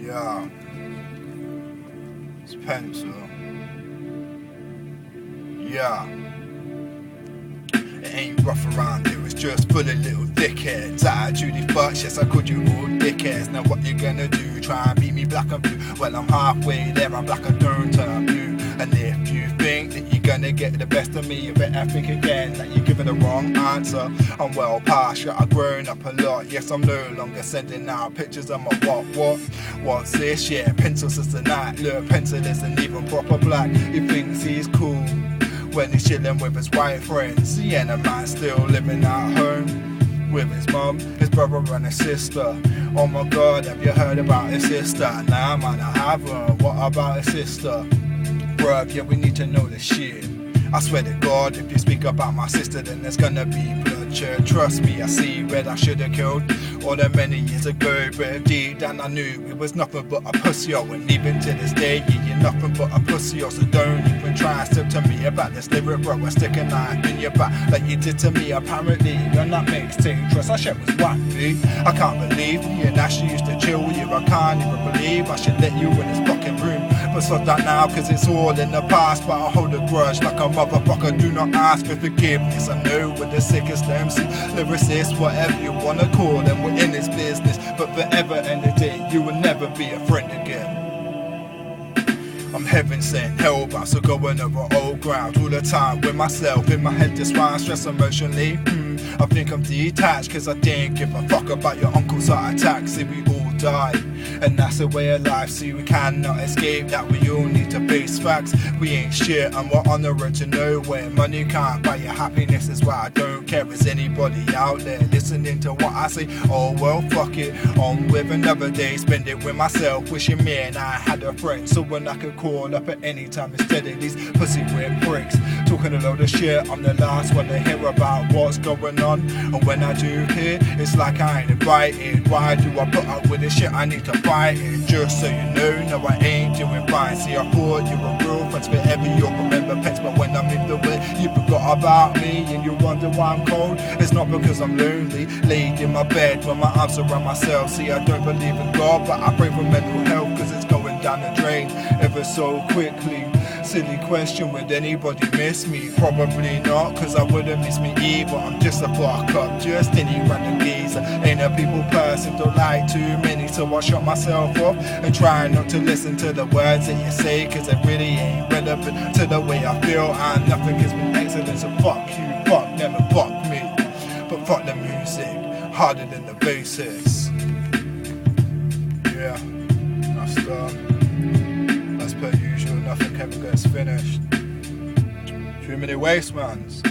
Yeah, it's pencil. Yeah. It ain't rough around here, it's just full of little dickheads. Attitude fucks, yes I called you all dickheads. Now what you gonna do, try and beat me black and blue? Well I'm halfway there, I'm black and don't turn blue. And if you think that you're gonna get the best of me, you better think again, that you're giving the wrong answer. I'm well past you, I've grown up a lot. Yes, I'm no longer sending out pictures of my what's this? Yeah, pencils is the night. Look, pencil isn't even proper black. He thinks he's cool when he's chilling with his white friends. Yeah, and the man's still living at home with his mum, his brother and his sister. Oh my god, have you heard about his sister? Nah man, I haven't. What about his sister? Bruv, yeah, we need to know the shit. I swear to God, if you speak about my sister, then there's gonna be bloodshed. Trust me, I see red, I should've killed all that many years ago. But deep down I knew it was nothing but a pussy. And even to this day, yeah, you're nothing but a pussy. So don't even try and step to me about this lyric, bro. I stick a knife in your back like you did to me. Apparently, you're not mixtape. Trust, that shit was whack, dude. I can't believe me and Ashley used to chill with you. I can't even believe I should let you in this fucking room. But stop that now, cause it's all in the past. But I hold a grudge like a motherfucker, do not ask for forgiveness. I know we're the sickest MC, lyricists, whatever you wanna call them. We're in this business, but forever and the day, you will never be a friend again. I'm heaven sent, hellbound, so going over old ground all the time with myself in my head. That's why I stress emotionally. I think I'm detached, cause I didn't give a fuck about your uncle's heart attack. See, we all die, and that's the way of life. See, we cannot escape that, we all need to face facts. We ain't shit and we're on the road to nowhere. Money can't buy your happiness, is why I don't care. Is anybody out there listening to what I say? Oh well, fuck it, on with another day. Spend it with myself, wishing me and I had a friend, so when I could call up at any time instead of these pussy weird pricks talking a load of shit. I'm the last one to hear about what's going on, and when I do hear, it's like I ain't invited. Why do I put up with this shit? I need to fight it. Just so you know, no I ain't doing fine. See, I thought you were real friends forever, you'll remember pets, but when I'm in the way, you forgot about me and you wonder why I'm cold. It's not because I'm lonely, laid in my bed with my arms around myself. See, I don't believe in God, but I pray for mental health, cause it's going down the drain ever so quickly. Silly question, would anybody miss me? Probably not, cause I wouldn't miss me either. I'm just a fuck up, just any random geezer. Ain't a people person, don't like too many, so I shut myself off and try not to listen to the words that you say, cause it really ain't relevant to the way I feel, and nothing has been excellent. So fuck you, fuck them and fuck me, but fuck the music, harder than the basics. Yeah, that's done. As per usual, nothing ever gets finished. Too many wastemans.